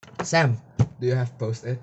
Sam, do you have Post-it?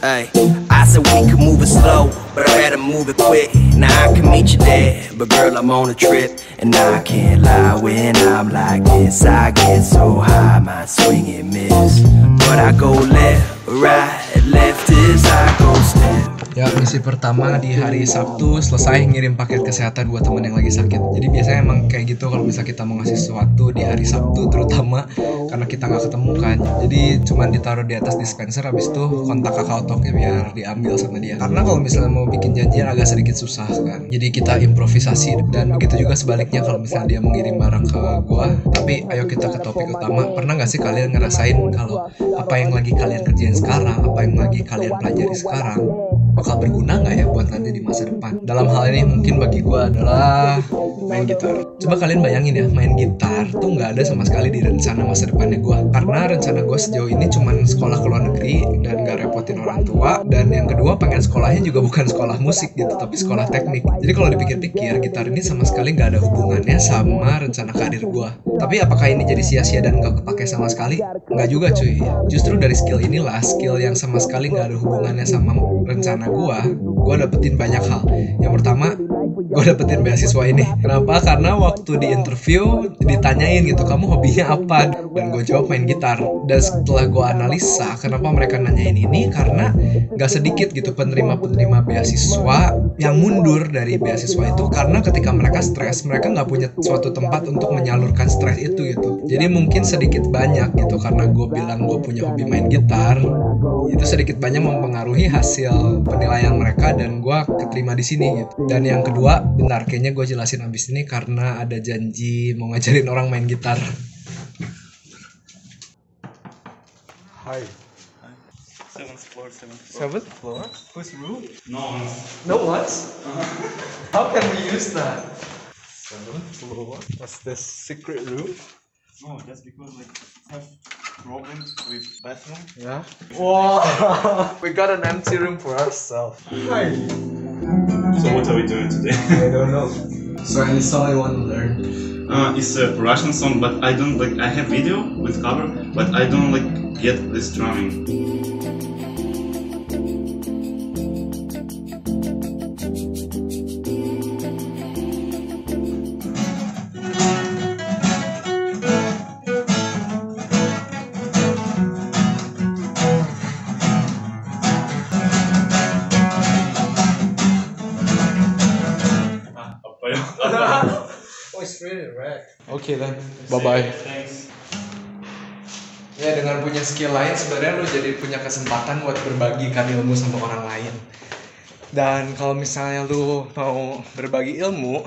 Ay, I said we could move it slow, but I rather move it quick. Now I can meet you there, but girl, I'm on a trip. And I can't lie when I'm like this. I get so high, my swing and miss. But I go left, right, left is I go step. Ya, misi pertama di hari Sabtu selesai ngirim paket kesehatan buat teman yang lagi sakit. Jadi biasanya emang kayak gitu kalau misalnya kita mau ngasih sesuatu di hari Sabtu, terutama karena kita nggak ketemu kan. Jadi cuman ditaruh di atas dispenser, habis itu kontak kakao talknya biar diambil sama dia. Karena kalau misalnya mau bikin janjian agak sedikit susah kan. Jadi kita improvisasi, dan begitu juga sebaliknya kalau misalnya dia mau ngirim barang ke gua. Tapi ayo kita ke topik utama. Pernah nggak sih kalian ngerasain kalau apa yang lagi kalian kerjain sekarang, apa yang lagi kalian pelajari sekarang bakal berguna nggak ya buat nanti di masa depan? Dalam hal ini mungkin bagi gue adalah main gitar. Coba kalian bayangin ya, main gitar tuh nggak ada sama sekali di rencana masa depannya gue. Karena rencana gue sejauh ini cuman sekolah ke luar negeri dan nggak repotin orang tua. Dan yang kedua, pengen sekolahnya juga bukan sekolah musik gitu, tapi sekolah teknik. Jadi kalau dipikir-pikir, gitar ini sama sekali nggak ada hubungannya sama rencana karir gue. Tapi apakah ini jadi sia-sia dan nggak kepake sama sekali? Nggak juga cuy. Justru dari skill inilah, skill yang sama sekali nggak ada hubungannya sama rencana gue dapetin banyak hal. Yang pertama, gue dapetin beasiswa ini. Kenapa? Karena waktu di interview ditanyain gitu, kamu hobinya apa? Dan gue jawab main gitar. Dan setelah gue analisa kenapa mereka nanyain ini, karena gak sedikit gitu penerima-penerima beasiswa yang mundur dari beasiswa itu karena ketika mereka stres, mereka gak punya suatu tempat untuk menyalurkan stres itu gitu. Jadi mungkin sedikit banyak gitu, karena gue bilang gue punya hobi main gitar, itu sedikit banyak mempengaruhi hasil penilaian mereka dan gue keterima di sini gitu. Dan yang kedua, bentar, kayaknya gue jelasin abis ini karena ada janji mau ngajarin orang main gitar. Hi. Seventh floor? Whose room? No one. No one's? How can we use that? Seventh floor? What's this secret room? No, that's because like I have problems with bathroom. Yeah. Wow, we got an empty room for ourselves. Hi. So what are we doing today? I don't know. So any song you want to learn? It's a Russian song, but I don't like. I have video with cover, but I don't like get this drumming. Oh, it's really red. Okay then, bye-bye. Thanks. Ya, dengan punya skill lain sebenarnya lu jadi punya kesempatan buat berbagikan ilmu sama orang lain. Dan kalau misalnya lu mau berbagi ilmu,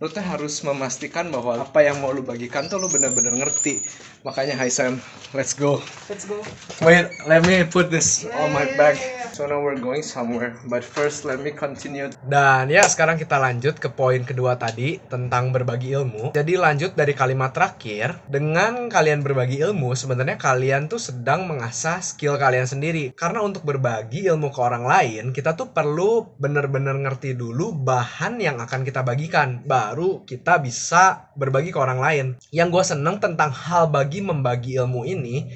lu tuh harus memastikan bahwa apa yang mau lu bagikan tuh lu benar-benar ngerti. Makanya, hi Sam, let's go. Let's go. Wait, let me put this on my bag. So now we're going somewhere, but first let me continue. Dan ya, sekarang kita lanjut ke poin kedua tadi tentang berbagi ilmu. Jadi lanjut dari kalimat terakhir, dengan kalian berbagi ilmu, sebenarnya kalian tuh sedang mengasah skill kalian sendiri. Karena untuk berbagi ilmu ke orang lain, kita tuh perlu bener-bener ngerti dulu bahan yang akan kita bagikan. Baru kita bisa berbagi ke orang lain. Yang gue seneng tentang hal membagi ilmu ini,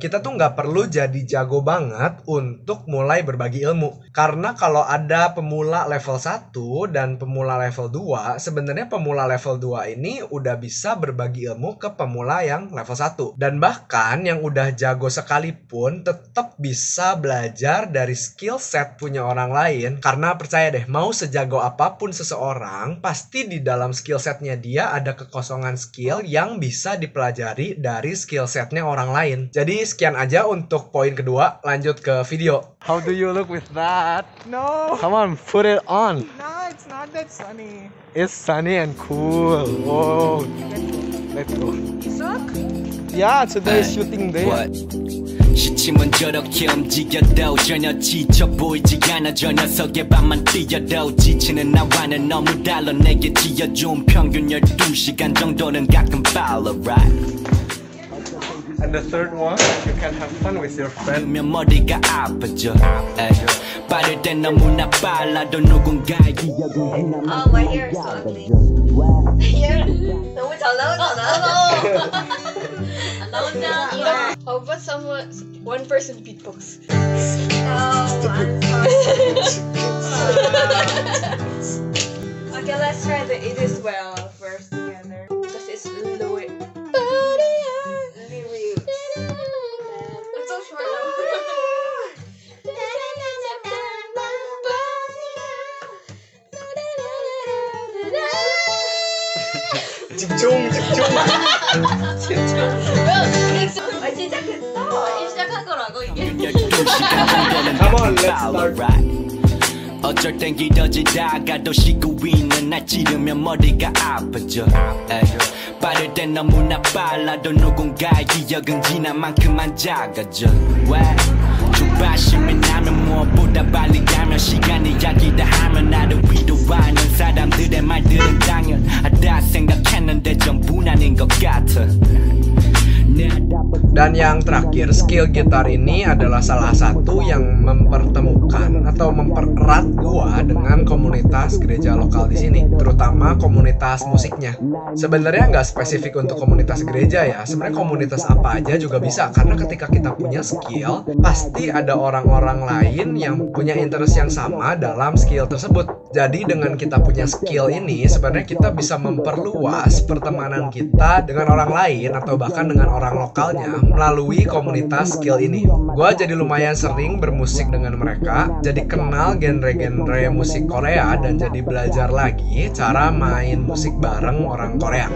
kita tuh nggak perlu jadi jago banget untuk mulai berbagi ilmu. Karena kalau ada pemula level 1 dan pemula level 2, sebenarnya pemula level 2 ini udah bisa berbagi ilmu ke pemula yang level 1. Dan bahkan yang udah jago sekalipun tetap bisa belajar dari skill set punya orang lain. Karena percaya deh, mau sejago apapun seseorang, pasti di dalam skill setnya dia ada kekosongan skill yang bisa dipelajari dari skill setnya orang lain. Jadi sekian aja untuk poin kedua, lanjut ke video. How do you look with that? No. Come on, put it on. No, it's not that sunny. It's sunny and cool. Whoa. Let's go. Suck? Yeah, today is shooting day. What? 시침은 저렇게 움직여도 전혀 지쳐 보이지 않아. 저 녀석의 밤만 뛰어도 지치는 나와는 너무 달라. 내게 지어준 평균 12시간 정도는 가끔 빨라, right? And the third one, you can have fun with your friend. 면 머리가 아프죠. 빠를 땐 너무나 빨라도 누군가의 기억은 Oh, my hair is so ugly. Hair 너무 잘 나오잖아. 안 나온다. How about one person beatbox? No, I'm sorry. Okay, let's try the It Is Well first together. Because it's low. Lyrics. It's so short. 집중. 시작한 거라고 이게. Come on, let's start. 어쩔 땐 길어지다가도 쉬고 있는 날 찌르면 머리가 아프죠. 빠를 땐 너무나 빨라도 누군가의 기억은 지난 만큼만 작아져. 주바심이 나면 무엇보다 빨리 가면 시간이 약이다 하면 나를 위로하는 사람들의 말들은 당연하다 생각했는데 전부 아닌 것 같아. Dan yang terakhir, skill gitar ini adalah salah satu yang mempertemukan atau mempererat gua dengan komunitas gereja lokal di sini, terutama komunitas musiknya. Sebenarnya nggak spesifik untuk komunitas gereja ya, sebenarnya komunitas apa aja juga bisa, karena ketika kita punya skill, pasti ada orang-orang lain yang punya interest yang sama dalam skill tersebut. Jadi dengan kita punya skill ini, sebenarnya kita bisa memperluas pertemanan kita dengan orang lain atau bahkan dengan orang lokalnya melalui komunitas skill ini. Gua jadi lumayan sering bermusik dengan mereka, jadi kenal genre-genre musik Korea dan jadi belajar lagi cara main musik bareng orang Korea.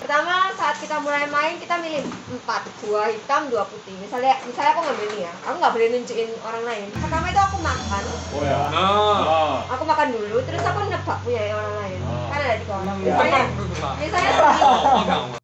Pertama saat kita mulai main kita milih 4, 2 hitam 2 putih. Misalnya aku ngambil ini ya, aku nggak boleh nunjukin orang lain. Pertama itu aku makan. Aku makan dulu, terus aku nebak punya orang lain. Kan ada di kolom. Misalnya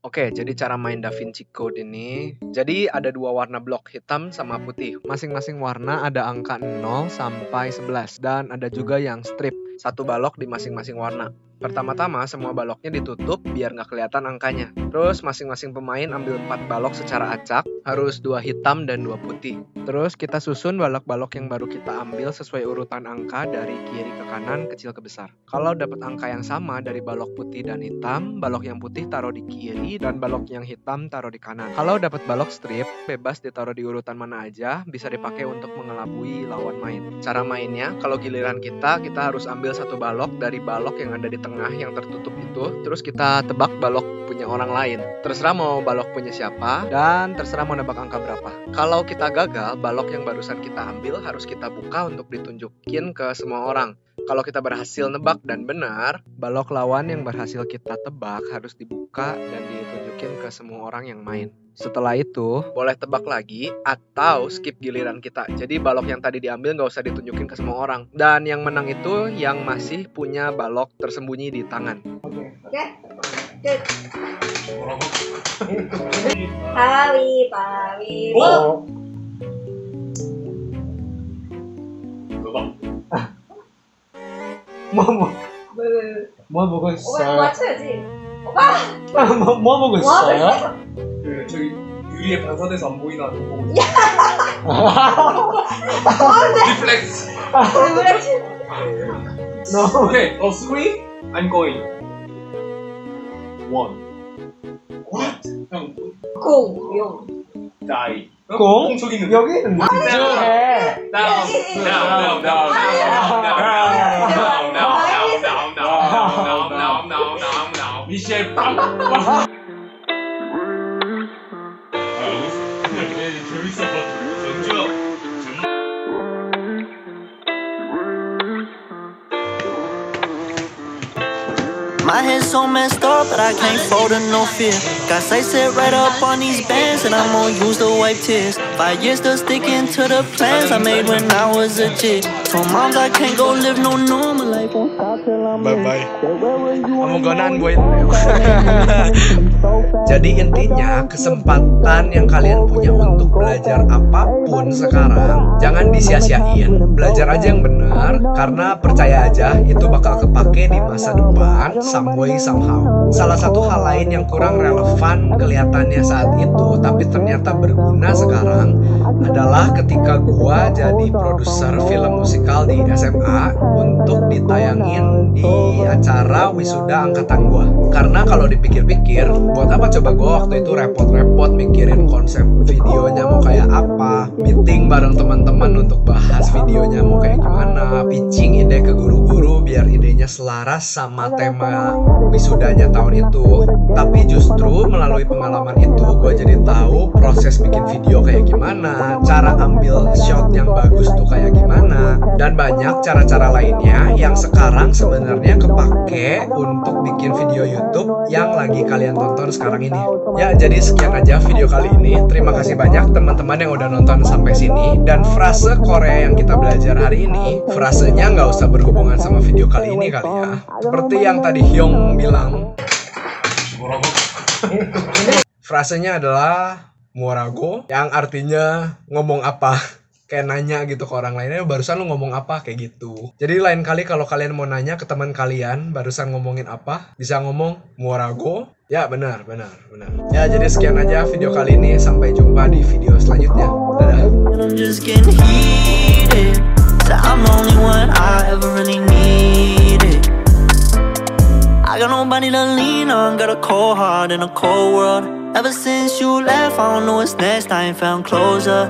Oke, jadi cara main Da Vinci Code ini, jadi ada 2 warna blok, hitam sama putih. Masing-masing warna ada angka 0 sampai 11 dan ada juga yang strip, 1 balok di masing-masing warna. Pertama-tama semua baloknya ditutup biar nggak kelihatan angkanya. Terus masing-masing pemain ambil 4 balok secara acak, harus 2 hitam dan 2 putih. Terus kita susun balok-balok yang baru kita ambil sesuai urutan angka dari kiri ke kanan, kecil ke besar. Kalau dapat angka yang sama dari balok putih dan hitam, balok yang putih taruh di kiri dan balok yang hitam taruh di kanan. Kalau dapat balok strip, bebas ditaruh di urutan mana aja, bisa dipakai untuk mengelabui lawan main. Cara mainnya, kalau giliran kita harus ambil 1 balok dari balok yang ada di tengah yang tertutup itu, terus kita tebak balok punya orang lain. Terserah mau balok punya siapa dan terserah mau nebak angka berapa. Kalau kita gagal, balok yang barusan kita ambil harus kita buka untuk ditunjukin ke semua orang. Kalau kita berhasil nebak dan benar, balok lawan yang berhasil kita tebak harus dibuka dan ditunjukin ke semua orang yang main. Setelah itu, boleh tebak lagi atau skip giliran kita. Jadi balok yang tadi diambil nggak usah ditunjukin ke semua orang. Dan yang menang itu yang masih punya balok tersembunyi di tangan. Oke. Good. Pawi. 뭐 보고 있어요? 맞춰야지. 오빠. 뭐 보고 있어요? 저기 유리에 반사돼서 안 보이나 보고 리플렉스. No. Okay, on 3, I'm going. 1. What? 형, 공. die. 공? 저기 있는. 여기 있는데. down, down, down, down. 미셸 빵. 재밌었거든. 전주. My head's so messed up, but I can't fold to no fear. Got sights set right up on these bands, and I'm gonna use to wipe tears. 5 years still sticking to the plans I made when I was a kid. Told moms I can't go live no normal life. Won't stop till I'm Bye-bye. Amogonan gue. Jadi intinya kesempatan yang kalian punya untuk belajar apapun sekarang jangan disia-siain. Belajar aja yang benar, karena percaya aja itu bakal kepake di masa depan some way somehow. Salah satu hal lain yang kurang relevan kelihatannya saat itu tapi ternyata berguna sekarang adalah ketika gua jadi produser film musikal di SMA untuk ditayangin di acara wisuda angkatan gua. Karena kalau dipikir-pikir, buat apa coba gua waktu itu repot-repot mikirin konsep videonya mau kayak apa, meeting bareng teman-teman untuk bahas videonya mau kayak gimana, pitching ide ke guru-guru biar idenya selaras sama tema wisudanya tahun itu. Tapi justru melalui pengalaman itu gue jadi tahu proses bikin video kayak gimana, cara ambil shot yang bagus tuh kayak gimana, dan banyak cara-cara lainnya yang sekarang sebenarnya kepake untuk bikin video YouTube yang lagi kalian tonton sekarang ini. Ya, jadi sekian aja video kali ini. Terima kasih banyak teman-teman yang udah nonton sampai sini. Dan frase Korea yang kita belajar hari ini, frasenya nggak usah berhubungan sama video kali ini kali ya. Seperti yang tadi Hyung bilang, frasenya adalah muarago, yang artinya ngomong apa, kayak nanya gitu ke orang lainnya, barusan lu ngomong apa, kayak gitu. Jadi lain kali kalau kalian mau nanya ke teman kalian barusan ngomongin apa, bisa ngomong muarago. Ya benar. Ya, jadi sekian aja video kali ini, sampai jumpa di video selanjutnya. Dadah. I'm just getting heated. So I'm the only one I ever really needed. I got nobody to lean on, got a cold heart in a cold world. Ever since you left, I don't know what's next, I ain't found closure.